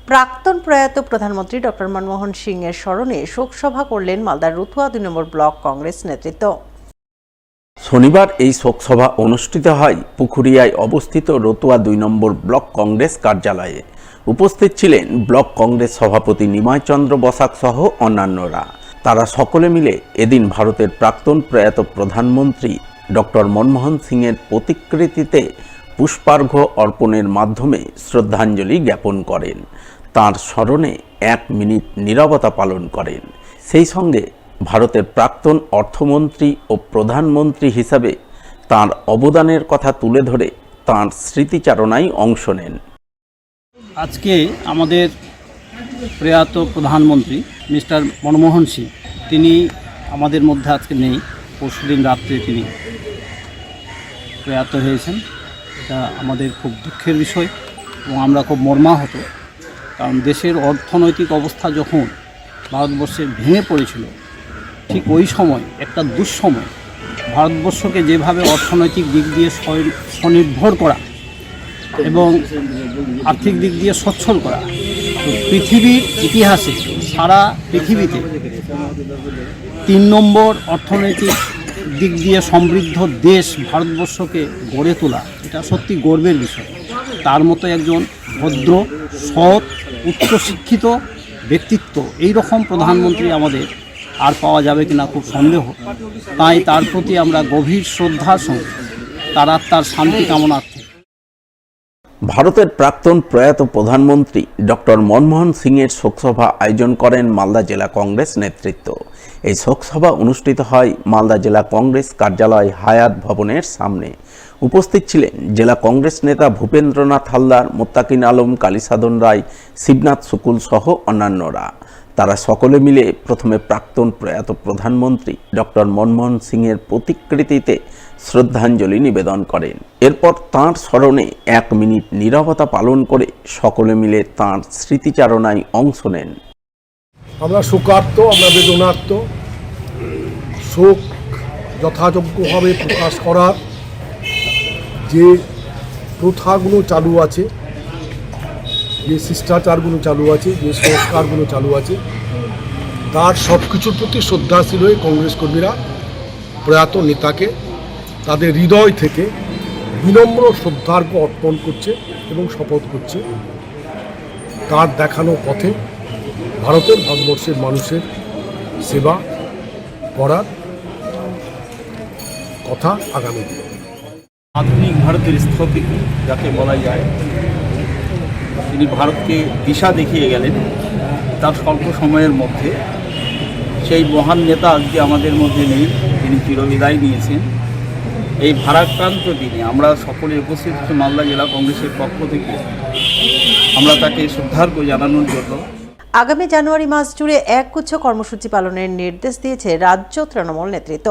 প্রাক্তন প্রয়াত প্রধানমন্ত্রী ডক্টর মনমোহন সিংয়ের স্মরণে শোকসভা করলেন মালদার রতুয়া ২ নম্বর ব্লক কংগ্রেস নেতৃত্ব। শনিবার এই শোকসভা অনুষ্ঠিত হয় পুকুরিয়ায় অবস্থিত রতুয়া ২ নম্বর ব্লক কংগ্রেস কার্যালয়ে। উপস্থিত ছিলেন ব্লক কংগ্রেস সভাপতি নিমাই চন্দ্র বসাক সহ অন্যান্যরা। তারা সকলে মিলে এদিন ভারতের প্রাক্তন প্রয়াত প্রধানমন্ত্রী ডক্টর মনমোহন সিংয়ের প্রতিকৃতিতে পুষ্পার্ঘ্য অর্পণের মাধ্যমে শ্রদ্ধাঞ্জলি জ্ঞাপন করেন। তাঁর স্মরণে ১ মিনিট নীরবতা পালন করেন। সেই সঙ্গে ভারতের প্রাক্তন অর্থমন্ত্রী ও প্রধানমন্ত্রী হিসাবে তাঁর অবদানের কথা তুলে ধরে তাঁর স্মৃতিচারণায় অংশ নেন। আজকে আমাদের প্রয়াত প্রধানমন্ত্রী মিস্টার মনমোহন সিং তিনি আমাদের মধ্যে আজকে নেই। পরশুদিন রাত্রে তিনি প্রয়াত হয়েছেন। এটা আমাদের খুব দুঃখের বিষয় এবং আমরা খুব মর্মাহত, কারণ দেশের অর্থনৈতিক অবস্থা যখন ভারতবর্ষে ভেঙে পড়েছিল, ঠিক ওই সময় একটা দুঃসময় ভারতবর্ষকে যেভাবে অর্থনৈতিক দিক দিয়ে স্বনির্ভর করা এবং আর্থিক দিক দিয়ে সচ্ছল করা, তো পৃথিবীর ইতিহাসে সারা পৃথিবীতে ৩ নম্বর অর্থনৈতিক দিক দিয়ে সমৃদ্ধ দেশ ভারতবর্ষকে গড়ে তোলা, এটা সত্যি গর্বের বিষয়। তার মতো একজন ভদ্র, সৎ, উচ্চশিক্ষিত ব্যক্তিত্ব, এই রকম প্রধানমন্ত্রী আমাদের আর পাওয়া যাবে কিনা খুব সন্দেহ। তাই তার প্রতি আমরা গভীর শ্রদ্ধার সঙ্গে তার আত্মার শান্তি কামনার্থে ভারতের প্রাক্তন প্রয়াত প্রধানমন্ত্রী ডক্টর মনমোহন সিংয়ের শোকসভা আয়োজন করেন মালদা জেলা কংগ্রেস নেতৃত্ব। এই শোকসভা অনুষ্ঠিত হয় মালদা জেলা কংগ্রেস কার্যালয় হায়াত ভবনের সামনে। উপস্থিত ছিলেন জেলা কংগ্রেস নেতা ভূপেন্দ্রনাথ হালদার, মোত্তাকিন আলম, কালীসাধন রায়, শিবনাথ শুকুল সহ অন্যান্যরা। তারা সকলে মিলে প্রথমে প্রাক্তন প্রয়াত প্রধানমন্ত্রী ডক্টর মনমোহন সিংয়ের প্রতিকৃতিতে শ্রদ্ধাঞ্জলি নিবেদন করেন। এরপর তাঁর স্মরণে ১ মিনিট নীরবতা পালন করে সকলে মিলে তাঁর স্মৃতিচারণায় অংশ নেন। আমরা শোকার্ত, আমরা বেদনার্ত। শোক যথাযোগ্যভাবে প্রকাশ করার যে প্রথাগুলো চালু আছে, যে শিষ্টাচারগুলো চালু আছে, যে সংস্কারগুলো চালু আছে, তার সব কিছুর প্রতি শ্রদ্ধাশীল হয়ে কংগ্রেস কর্মীরা প্রয়াত নেতাকে তাদের হৃদয় থেকে বিনম্র শ্রদ্ধার্ঘ অর্পণ করছে এবং শপথ করছে তার দেখানো পথে ভারতবর্ষের মানুষের সেবা করার কথা আগামী দিনে। আধুনিক ভারতের স্থপতি যাকে বলা যায়, তিনি ভারতকে দিশা দেখিয়ে গেলেন তার স্বল্প সময়ের মধ্যে। সেই মহান নেতা আজকে আমাদের মধ্যে নেই, তিনি চিরবিদায় নিয়েছেন। এই ভারাক্রান্ত দিনে আমরা সকলে উপস্থিত হচ্ছে মালদা জেলা কংগ্রেসের পক্ষ থেকে আমরা তাকে শ্রদ্ধার্ঘ্য জানানোর জন্য। আগামী জানুয়ারি মাস জুড়ে একগুচ্ছ কর্মসূচি পালনের নির্দেশ দিয়েছে রাজ্য তৃণমূল নেতৃত্ব।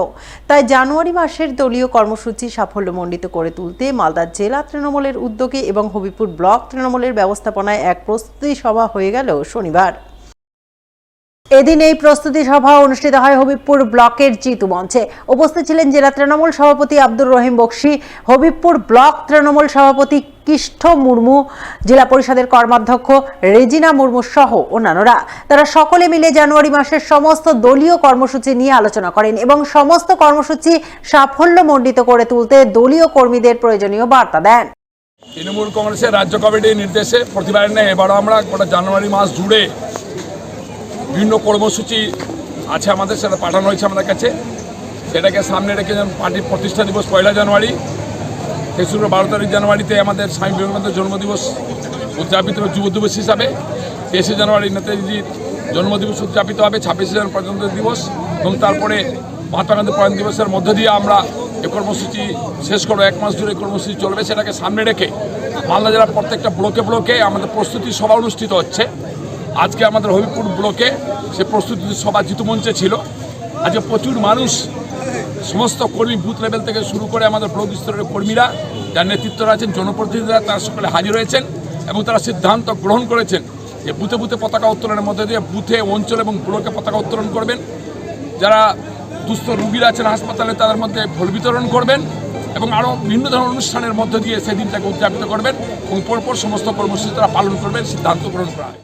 তাই জানুয়ারি মাসের দলীয় কর্মসূচি সাফল্যমণ্ডিত করে তুলতে মালদা জেলা তৃণমূলের উদ্যোগে এবং হবিপুর ব্লক তৃণমূলের ব্যবস্থাপনায় এক প্রস্তুতি সভা হয়ে গেল শনিবার। এদিন এই প্রস্তুতি সভা অনুষ্ঠিত হয় হবিবপুর ব্লকের জিতু মঞ্চে। উপস্থিত ছিলেন জেলা তৃণমূল সভাপতি আব্দুর রহিম বক্সি, হবিবপুর ব্লক তৃণমূল সভাপতি কৃষ্ণ মুর্মু, জেলা পরিষদের কর্মাধ্যক্ষ রেজিনা মুর্মু সহ অন্যান্যরা। তারা সকলে মিলে জানুয়ারি মাসের সমস্ত দলীয় কর্মসূচি নিয়ে আলোচনা করেন এবং সমস্ত কর্মসূচি সাফল্যমণ্ডিত করে তুলতে দলীয় কর্মীদের প্রয়োজনীয় বার্তা দেন। তৃণমূল কংগ্রেসের রাজ্য কমিটির নির্দেশে প্রতিবার নেই এবারও আমরা গোটা জানুয়ারি মাস জুড়ে বিভিন্ন কর্মসূচি আছে আমাদের, সেটা পাঠানো হয়েছে আমাদের কাছে। সেটাকে সামনে রেখে যেন পার্টির প্রতিষ্ঠা দিবস ১ জানুয়ারি, তেসরা ১২ জানুয়ারিতে আমাদের স্বামী বিবেকানন্দের জন্মদিবস উদযাপিত হবে যুব দিবস হিসাবে। ২৩ জানুয়ারি নেতাজির জন্মদিবস উদযাপিত হবে, ২৬ জানুয়ারি প্রজাতন্ত্র দিবস, এবং তারপরে মহাত্মা গান্ধী প্রয়াণ দিবসের মধ্য দিয়ে আমরা এই কর্মসূচি শেষ করবো। ১ মাস জুড়ে কর্মসূচি চলবে। সেটাকে সামনে রেখে মালদা জেলার প্রত্যেকটা ব্লকে আমাদের প্রস্তুতি সভা অনুষ্ঠিত হচ্ছে। আজকে আমাদের হবিপুর ব্লকে সে প্রস্তুতি সভা জিতু মঞ্চে ছিল। আজকে প্রচুর মানুষ, সমস্ত কর্মী বুথ লেভেল থেকে শুরু করে আমাদের ব্লক স্তরের কর্মীরা, যার নেতৃত্বরা আছেন, জনপ্রতিনিধিরা, তারা সকলে হাজির হয়েছেন এবং তারা সিদ্ধান্ত গ্রহণ করেছেন যে বুথে বুথে পতাকা উত্তোলনের মধ্যে দিয়ে বুথে, অঞ্চল এবং ব্লকে পতাকা উত্তোলন করবেন। যারা দুস্থ রোগীরা আছেন হাসপাতালে তাদের মধ্যে ফল বিতরণ করবেন এবং আরও বিভিন্ন ধরনের অনুষ্ঠানের মধ্য দিয়ে সেদিনটাকে উদযাপিত করবেন এবং পরপর সমস্ত কর্মসূচি তারা পালন করবেন সিদ্ধান্ত গ্রহণ করা হয়।